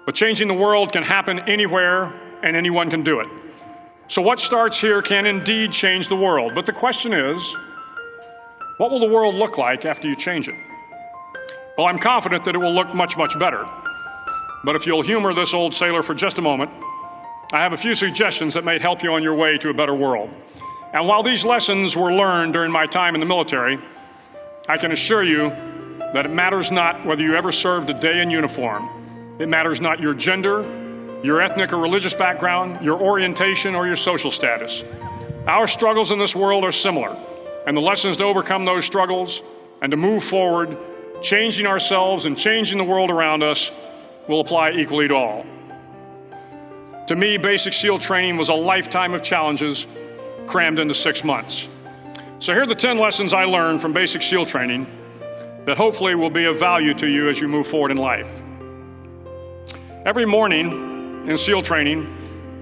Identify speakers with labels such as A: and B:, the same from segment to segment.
A: But changing the world can happen anywhere, and anyone can do it. So what starts here can indeed change the world. But the question is, what will the world look like after you change it? Well, I'm confident that it will look much, much better. But if you'll humor this old sailor for just a moment, I have a few suggestions that may help you on your way to a better world. And while these lessons were learned during my time in the military, I can assure you that it matters not whether you ever served a day in uniform. It matters not your gender, your ethnic or religious background, your orientation, or your social status. Our struggles in this world are similar, and the lessons to overcome those struggles and to move forward, changing ourselves and changing the world around us, will apply equally to all. To me, basic SEAL training was a lifetime of challenges crammed into 6 months. So here are the 10 lessons I learned from basic SEAL training that hopefully will be of value to you as you move forward in life. Every morning in SEAL training,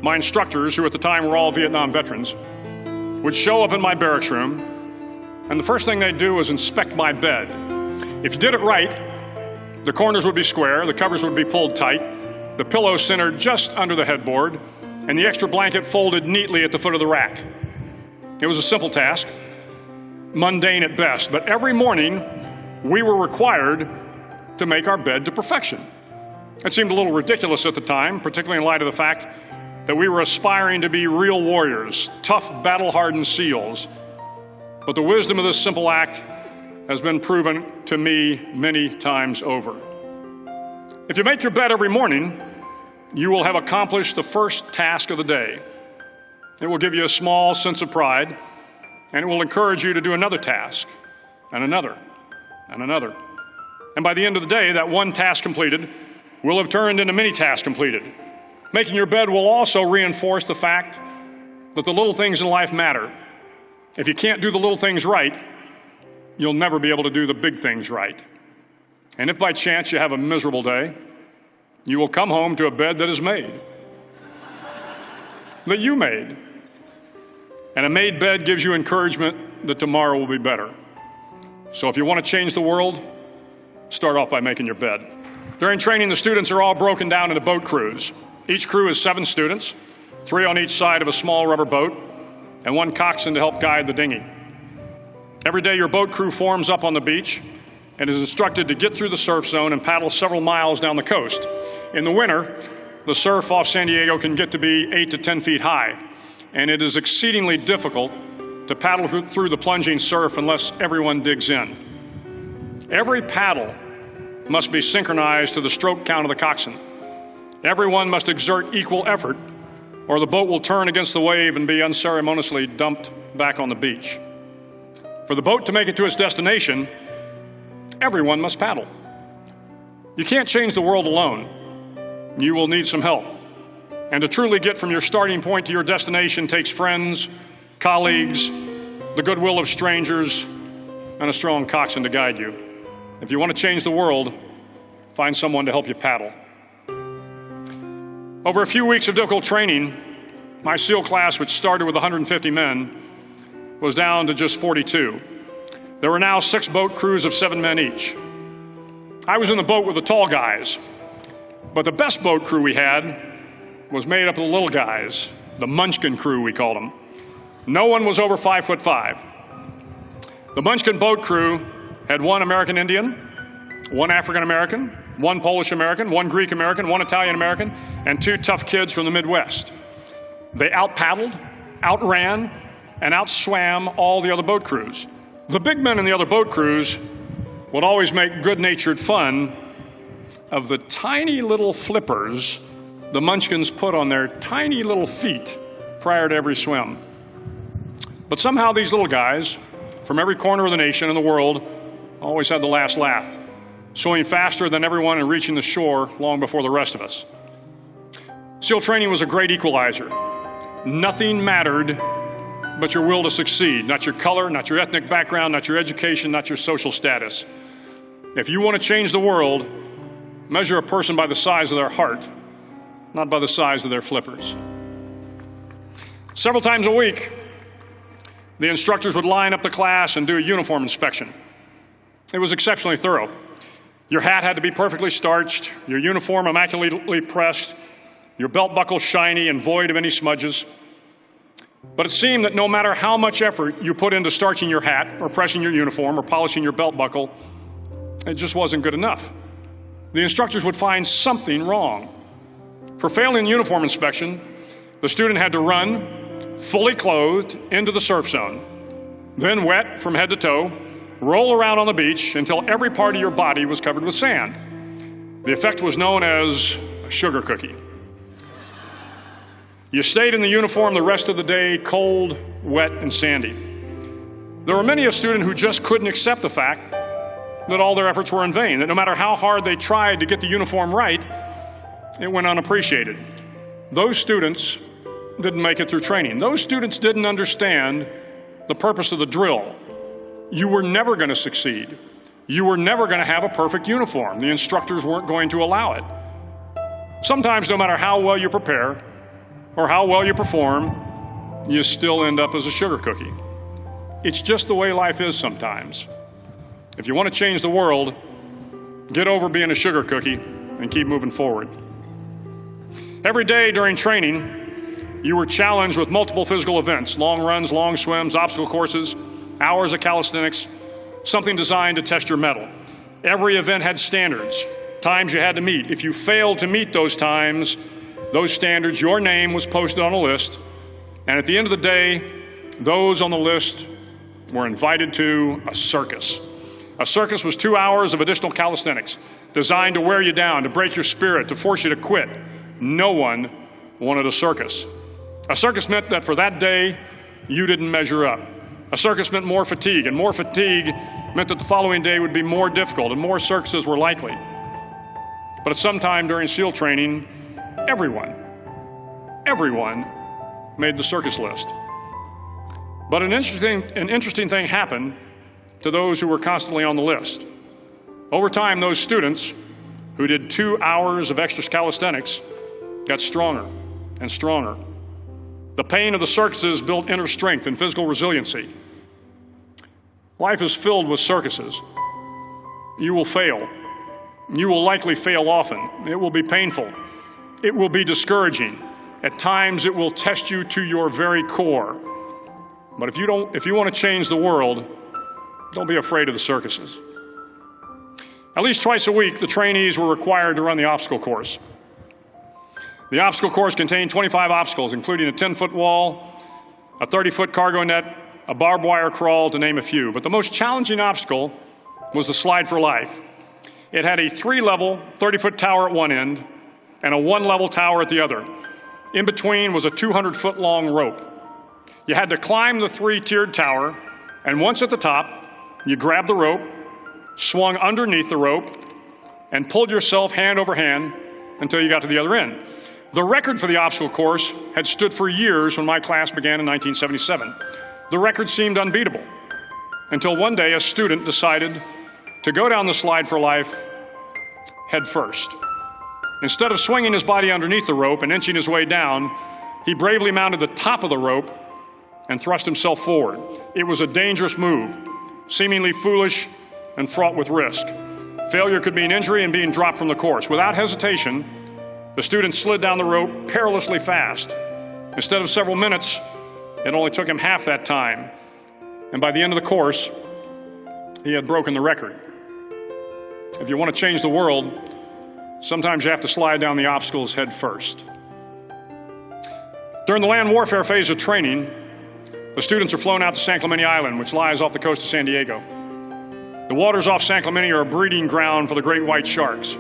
A: my instructors, who at the time were all Vietnam veterans, would show up in my barracks room, and the first thing they'd do was inspect my bed. If you did it right, the corners would be square, the covers would be pulled tight, the pillow centered just under the headboard, and the extra blanket folded neatly at the foot of the rack. It was a simple task, mundane at best, but every morning we were required to make our bed to perfection. It seemed a little ridiculous at the time, particularly in light of the fact that we were aspiring to be real warriors, tough, battle-hardened SEALs. But the wisdom of this simple act has been proven to me many times over. If you make your bed every morning, you will have accomplished the first task of the day. It will give you a small sense of pride, and it will encourage you to do another task, and another, and another. And by the end of the day, that one task completed will have turned into many tasks completed. Making your bed will also reinforce the fact that the little things in life matter. If you can't do the little things right, you'll never be able to do the big things right. And if by chance you have a miserable day, you will come home to a bed that is made, that you made. And a made bed gives you encouragement that tomorrow will be better. So if you want to change the world, start off by making your bed. During training, the students are all broken down into boat crews. Each crew is 7 students, 3 on each side of a small rubber boat, and 1 coxswain to help guide the dinghy. Every day, your boat crew forms up on the beach and is instructed to get through the surf zone and paddle several miles down the coast. In the winter, the surf off San Diego can get to be 8 to 10 feet high, and it is exceedingly difficult to paddle through the plunging surf unless everyone digs in. Every paddle must be synchronized to the stroke count of the coxswain. Everyone must exert equal effort, or the boat will turn against the wave and be unceremoniously dumped back on the beach. For the boat to make it to its destination, everyone must paddle. You can't change the world alone. You will need some help. And to truly get from your starting point to your destination takes friends, colleagues, the goodwill of strangers, and a strong coxswain to guide you. If you want to change the world, find someone to help you paddle. Over a few weeks of difficult training, my SEAL class, which started with 150 men, was down to just 42. There were now 6 boat crews of 7 men each. I was in the boat with the tall guys, but the best boat crew we had was made up of the little guys, the Munchkin crew, we called them. No one was over 5'5". The Munchkin boat crew had 1 American Indian, 1 African American, 1 Polish American, 1 Greek American, 1 Italian American, and 2 tough kids from the Midwest. They out-paddled, outran, and outswam all the other boat crews. The big men in the other boat crews would always make good-natured fun of the tiny little flippers the Munchkins put on their tiny little feet prior to every swim. But somehow these little guys from every corner of the nation and the world always had the last laugh, swimming faster than everyone and reaching the shore long before the rest of us. SEAL training was a great equalizer. Nothing mattered but your will to succeed, not your color, not your ethnic background, not your education, not your social status. If you want to change the world, measure a person by the size of their heart, not by the size of their flippers. Several times a week, the instructors would line up the class and do a uniform inspection. It was exceptionally thorough. Your hat had to be perfectly starched, your uniform immaculately pressed, your belt buckle shiny and void of any smudges. But it seemed that no matter how much effort you put into starching your hat or pressing your uniform or polishing your belt buckle, it just wasn't good enough. The instructors would find something wrong. For failing uniform inspection, the student had to run, fully clothed, into the surf zone, then wet from head to toe, roll around on the beach until every part of your body was covered with sand. The effect was known as a sugar cookie. You stayed in the uniform the rest of the day, cold, wet, and sandy. There were many a student who just couldn't accept the fact that all their efforts were in vain, that no matter how hard they tried to get the uniform right, it went unappreciated. Those students didn't make it through training. Those students didn't understand the purpose of the drill. You were never going to succeed. You were never going to have a perfect uniform. The instructors weren't going to allow it. Sometimes, no matter how well you prepare or how well you perform, you still end up as a sugar cookie. It's just the way life is sometimes. If you want to change the world, get over being a sugar cookie and keep moving forward. Every day during training, you were challenged with multiple physical events: long runs, long swims, obstacle courses, hours of calisthenics, something designed to test your mettle. Every event had standards, times you had to meet. If you failed to meet those times, those standards, your name was posted on a list, and at the end of the day, those on the list were invited to a circus. A circus was 2 hours of additional calisthenics, designed to wear you down, to break your spirit, to force you to quit. No one wanted a circus. A circus meant that for that day, you didn't measure up. A circus meant more fatigue, and more fatigue meant that the following day would be more difficult, and more circuses were likely. But at some time during SEAL training, everyone made the circus list. But an interesting thing happened to those who were constantly on the list. Over time, those students who did 2 hours of extra calisthenics got stronger and stronger. The pain of the circuses built inner strength and physical resiliency. Life is filled with circuses. You will fail. You will likely fail often. It will be painful. It will be discouraging. At times, it will test you to your very core. But if you want to change the world, don't be afraid of the circuses. At least twice a week, the trainees were required to run the obstacle course. The obstacle course contained 25 obstacles, including a 10-foot wall, a 30-foot cargo net, a barbed wire crawl, to name a few. But the most challenging obstacle was the slide for life. It had a 3-level, 30-foot tower at one end and a 1-level tower at the other. In between was a 200-foot-long rope. You had to climb the 3-tiered tower, and once at the top, you grabbed the rope, swung underneath the rope, and pulled yourself hand over hand until you got to the other end. The record for the obstacle course had stood for years when my class began in 1977. The record seemed unbeatable until one day a student decided to go down the slide for life head first. Instead of swinging his body underneath the rope and inching his way down, he bravely mounted the top of the rope and thrust himself forward. It was a dangerous move, seemingly foolish and fraught with risk. Failure could mean injury and being dropped from the course. Without hesitation, the student slid down the rope perilously fast. Instead of several minutes, it only took him half that time. And by the end of the course, he had broken the record. If you want to change the world, sometimes you have to slide down the obstacles head first. During the land warfare phase of training, the students are flown out to San Clemente Island, which lies off the coast of San Diego. The waters off San Clemente are a breeding ground for the great white sharks.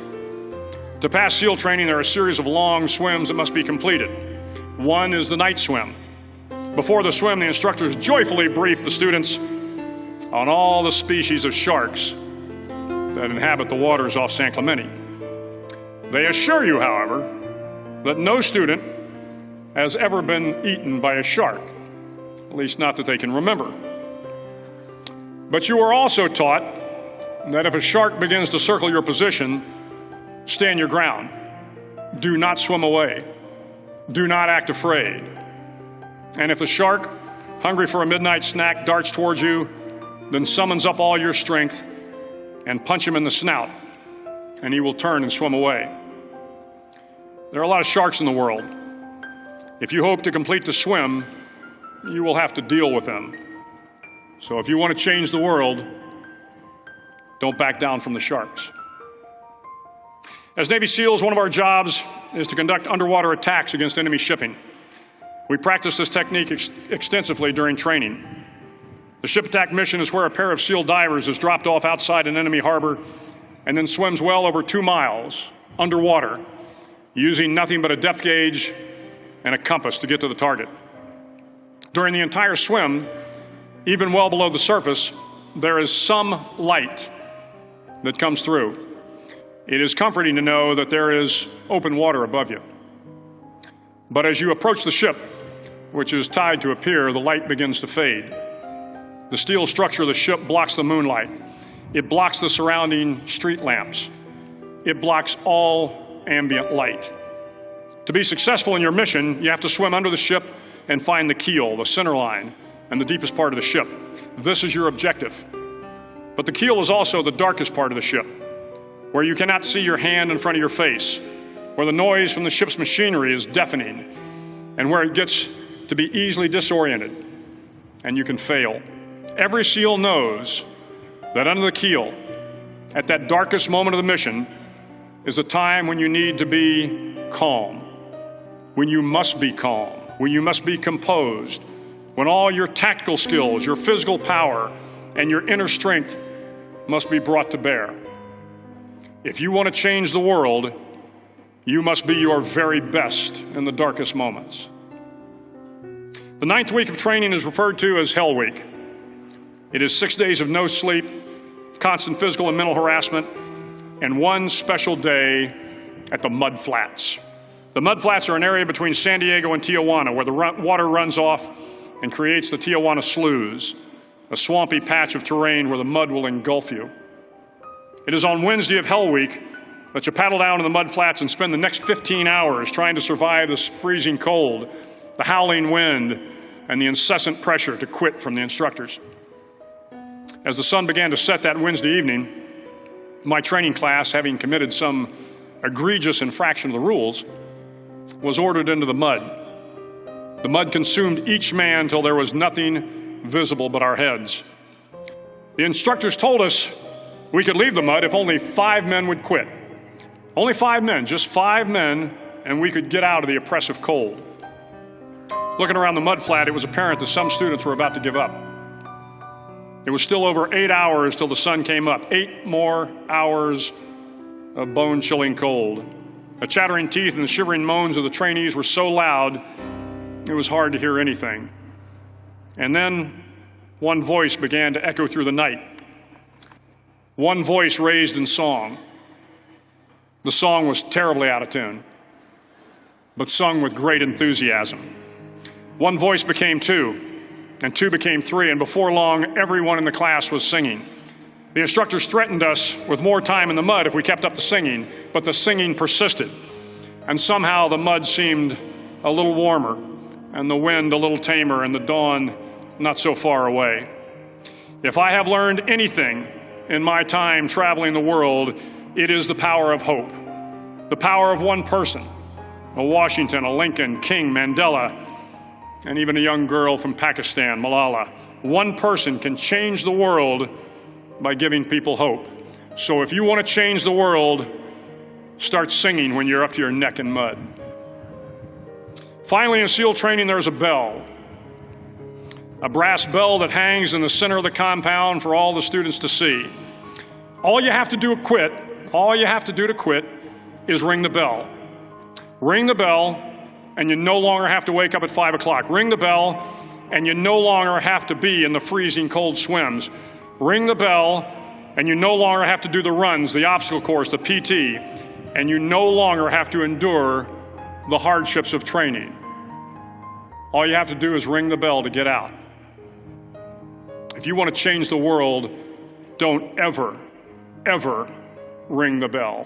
A: To pass SEAL training, there are a series of long swims that must be completed. One is the night swim. Before the swim, the instructors joyfully brief the students on all the species of sharks that inhabit the waters off San Clemente. They assure you, however, that no student has ever been eaten by a shark, at least not that they can remember. But you are also taught that if a shark begins to circle your position, stand your ground. Do not swim away. Do not act afraid. And if the shark, hungry for a midnight snack, darts towards you, then summons up all your strength and punch him in the snout and he will turn and swim away. There are a lot of sharks in the world. If you hope to complete the swim, you will have to deal with them. So if you want to change the world, don't back down from the sharks. As Navy SEALs, one of our jobs is to conduct underwater attacks against enemy shipping. We practice this technique extensively during training. The ship attack mission is where a pair of SEAL divers is dropped off outside an enemy harbor and then swims well over 2 miles underwater, using nothing but a depth gauge and a compass to get to the target. During the entire swim, even well below the surface, there is some light that comes through. It is comforting to know that there is open water above you. But as you approach the ship, which is tied to a pier, the light begins to fade. The steel structure of the ship blocks the moonlight. It blocks the surrounding street lamps. It blocks all ambient light. To be successful in your mission, you have to swim under the ship and find the keel, the center line, and the deepest part of the ship. This is your objective. But the keel is also the darkest part of the ship, where you cannot see your hand in front of your face, where the noise from the ship's machinery is deafening, and where it gets to be easily disoriented, and you can fail. Every SEAL knows that under the keel, at that darkest moment of the mission, is a time when you need to be calm, when you must be calm, when you must be composed, when all your tactical skills, your physical power, and your inner strength must be brought to bear. If you want to change the world, you must be your very best in the darkest moments. The 9th week of training is referred to as Hell Week. It is 6 days of no sleep, constant physical and mental harassment, and one special day at the Mud Flats. The Mud Flats are an area between San Diego and Tijuana where the water runs off and creates the Tijuana Sloughs, a swampy patch of terrain where the mud will engulf you. It is on Wednesday of Hell Week that you paddle down to the Mud Flats and spend the next 15 hours trying to survive this freezing cold, the howling wind, and the incessant pressure to quit from the instructors. As the sun began to set that Wednesday evening, my training class, having committed some egregious infraction of the rules, was ordered into the mud. The mud consumed each man till there was nothing visible but our heads. The instructors told us we could leave the mud if only 5 men would quit. Only 5 men, just 5 men, and we could get out of the oppressive cold. Looking around the mud flat, it was apparent that some students were about to give up. It was still over 8 hours till the sun came up. 8 more hours of bone-chilling cold. The chattering teeth and the shivering moans of the trainees were so loud, it was hard to hear anything. And then one voice began to echo through the night. One voice raised in song. The song was terribly out of tune, but sung with great enthusiasm. One voice became 2, and 2 became 3, and before long, everyone in the class was singing. The instructors threatened us with more time in the mud if we kept up the singing, but the singing persisted. And somehow the mud seemed a little warmer, and the wind a little tamer, and the dawn not so far away. If I have learned anything in my time traveling the world, it is the power of hope. The power of one person, a Washington, a Lincoln, King, Mandela, and even a young girl from Pakistan, Malala. One person can change the world by giving people hope. So if you want to change the world, start singing when you're up to your neck in mud. Finally, in SEAL training, there's a bell. A brass bell that hangs in the center of the compound for all the students to see. All you have to do to quit is ring the bell. Ring the bell, and you no longer have to wake up at 5 o'clock. Ring the bell, and you no longer have to be in the freezing cold swims. Ring the bell, and you no longer have to do the runs, the obstacle course, the PT, and you no longer have to endure the hardships of training. All you have to do is ring the bell to get out. If you want to change the world, don't ever, ever ring the bell.